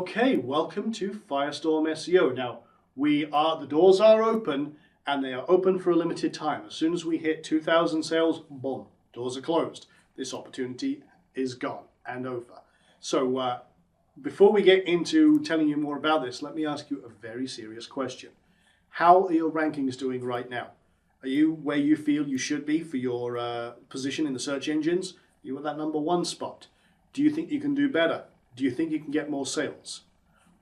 Okay, welcome to Firestorm SEO. Now, the doors are open and they are open for a limited time. As soon as we hit 2,000 sales, boom, doors are closed. This opportunity is gone and over. So before we get into telling you more about this, let me ask you a very serious question. How are your rankings doing right now? Are you where you feel you should be for your position in the search engines? Are you at that #1 spot? Do you think you can do better? Do you think you can get more sales?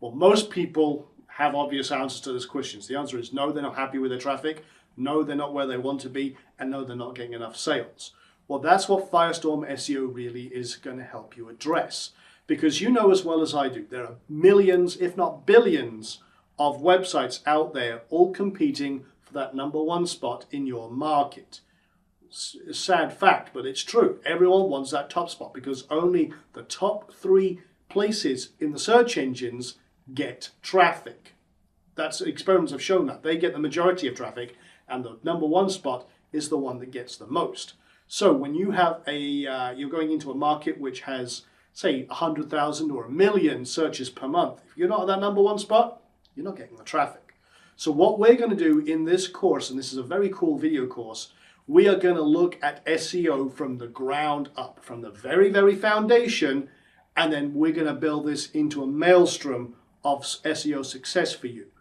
Well, most people have obvious answers to those questions. The answer is no, they're not happy with their traffic. No, they're not where they want to be. And no, they're not getting enough sales. Well, that's what Firestorm SEO really is going to help you address. Because you know as well as I do, there are millions, if not billions, of websites out there all competing for that #1 spot in your market. A sad fact, but it's true. Everyone wants that top spot because only the top 3 places in the search engines get traffic. Experiments have shown that. They get the majority of traffic, and the #1 spot is the one that gets the most. So when you have you're going into a market which has, say, 100,000 or 1 million searches per month, if you're not at that #1 spot, you're not getting the traffic. So what we're going to do in this course, and this is a very cool video course, we are going to look at SEO from the ground up, from the very, very foundation, and then we're going to build this into a maelstrom of SEO success for you.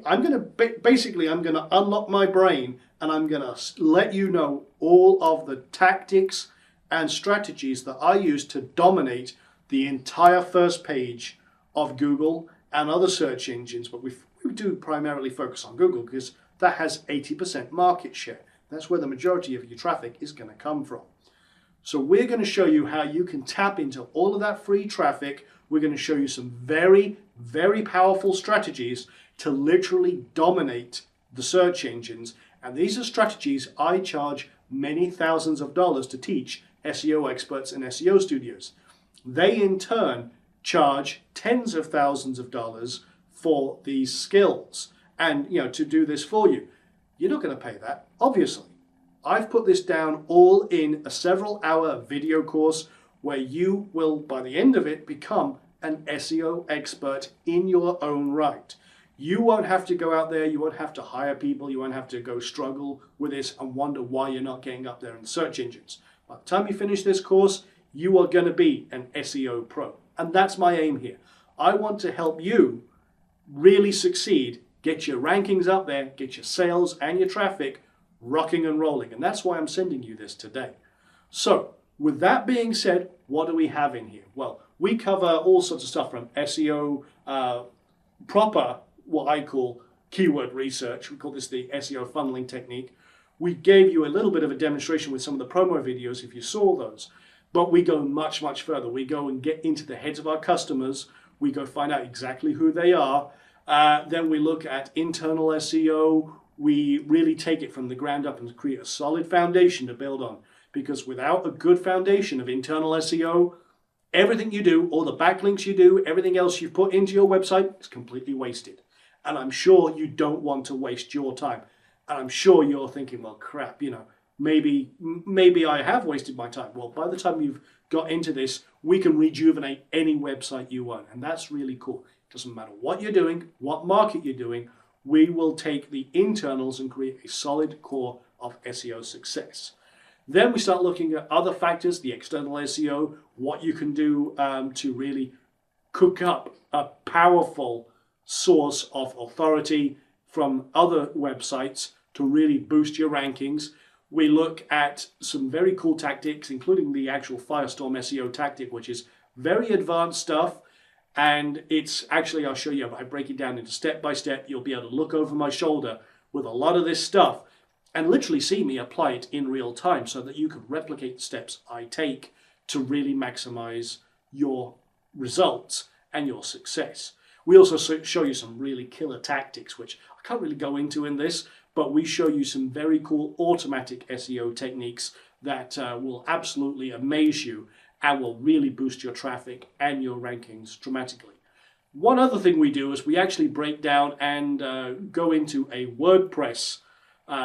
I'm going to unlock my brain and I'm going to let you know all of the tactics and strategies that I use to dominate the entire first page of Google and other search engines, but we do primarily focus on Google because that has 80% market share. That's where the majority of your traffic is going to come from. So we're going to show you how you can tap into all of that free traffic. We're going to show you some very, very powerful strategies to literally dominate the search engines. And these are strategies I charge many thousands of dollars to teach SEO experts and SEO studios. They in turn charge tens of thousands of dollars for these skills and to do this for you. You're not going to pay that, obviously. I've put this down all in a several-hour video course where you will, by the end of it, become an SEO expert in your own right. You won't have to go out there, you won't have to hire people, you won't have to go struggle with this and wonder why you're not getting up there in the search engines. By the time you finish this course, you are going to be an SEO pro. And that's my aim here. I want to help you really succeed, get your rankings up there, get your sales and your traffic rocking and rolling. And that's why I'm sending you this today. So with that being said, what do we have in here? Well, we cover all sorts of stuff from SEO, proper, what I call keyword research. We call this the SEO funneling technique. We gave you a little bit of a demonstration with some of the promo videos if you saw those. But we go much, much further. We go and get into the heads of our customers. We go find out exactly who they are. Then we look at internal SEO. We really take it from the ground up and create a solid foundation to build on. Because without a good foundation of internal SEO, everything you do, all the backlinks you do, everything else you've put into your website is completely wasted. And I'm sure you don't want to waste your time. And I'm sure you're thinking, well, crap, maybe I have wasted my time. Well, by the time you've got into this, we can rejuvenate any website you want. And that's really cool. It doesn't matter what you're doing, what market you're doing, we will take the internals and create a solid core of SEO success. Then we start looking at other factors, the external SEO, what you can do to really cook up a powerful source of authority from other websites to really boost your rankings. We look at some very cool tactics, including the actual Firestorm SEO tactic, which is very advanced stuff. And it's actually, I'll show you, I break it down into step by step. You'll be able to look over my shoulder with a lot of this stuff and literally see me apply it in real time so that you can replicate the steps I take to really maximize your results and your success. We also show you some really killer tactics, which I can't really go into in this, but we show you some very cool automatic SEO techniques that will absolutely amaze you and will really boost your traffic and your rankings dramatically. One other thing we do is we actually break down and go into a WordPress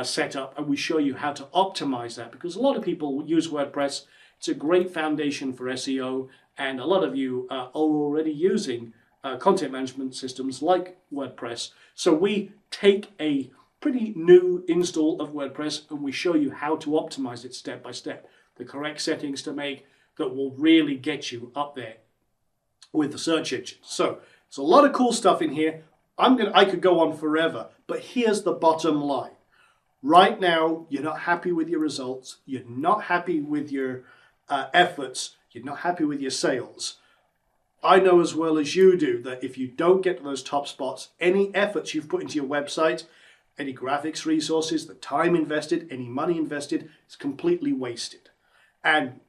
setup, and we show you how to optimize that, because a lot of people use WordPress. It's a great foundation for SEO, and a lot of you are already using content management systems like WordPress. So we take a pretty new install of WordPress and we show you how to optimize it step by step, the correct settings to make that will really get you up there with the search engine. So there's a lot of cool stuff in here. I could go on forever, but here's the bottom line. Right now, you're not happy with your results. You're not happy with your efforts. You're not happy with your sales. I know as well as you do that if you don't get to those top spots, any efforts you've put into your website, any graphics resources, the time invested, any money invested, is completely wasted. And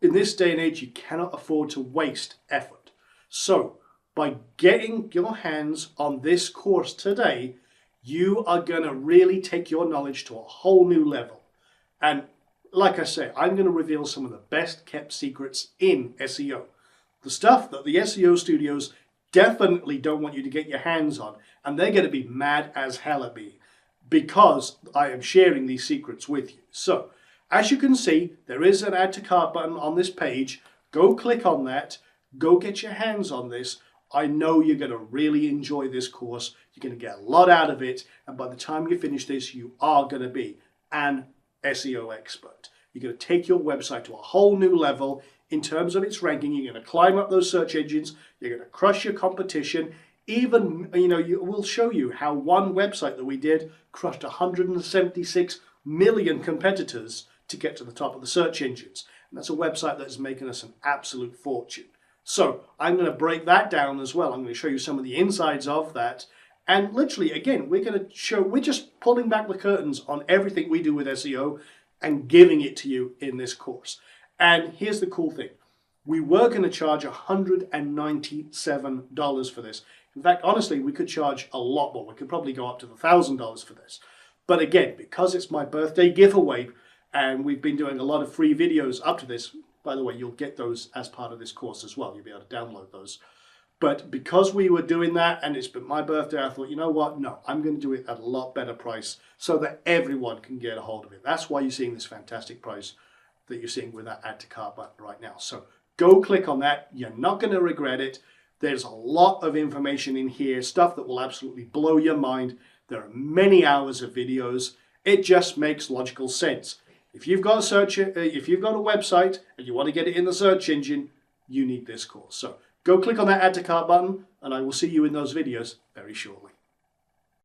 in this day and age, you cannot afford to waste effort. So by getting your hands on this course today, you are going to really take your knowledge to a whole new level. And like I say, I'm going to reveal some of the best kept secrets in SEO. The stuff that the SEO studios definitely don't want you to get your hands on, and they're going to be mad as hell at me because I am sharing these secrets with you. So, as you can see, there is an add to cart button on this page. Go click on that. Go get your hands on this. I know you're going to really enjoy this course. You're going to get a lot out of it, and by the time you finish this, you are going to be an SEO expert. You're going to take your website to a whole new level in terms of its ranking. You're going to climb up those search engines. You're going to crush your competition. Even, we'll show you how one website that we did crushed 176 million competitors to get to the top of the search engines. And that's a website that is making us an absolute fortune. So I'm going to break that down as well. I'm going to show you some of the insides of that. And literally, again, we're just pulling back the curtains on everything we do with SEO and giving it to you in this course. And here's the cool thing. We were going to charge $197 for this. In fact, honestly, we could charge a lot more. We could probably go up to $1,000 for this. But again, because it's my birthday giveaway, and we've been doing a lot of free videos up to this. By the way, you'll get those as part of this course as well. You'll be able to download those. But because we were doing that and it's been my birthday, I thought, you know what? No, I'm going to do it at a lot better price so that everyone can get a hold of it. That's why you're seeing this fantastic price that you're seeing with that add to cart button right now. So go click on that. You're not going to regret it. There's a lot of information in here, stuff that will absolutely blow your mind. There are many hours of videos. It just makes logical sense. If you've got a website and you want to get it in the search engine, you need this course. So go click on that add to cart button and I will see you in those videos very shortly.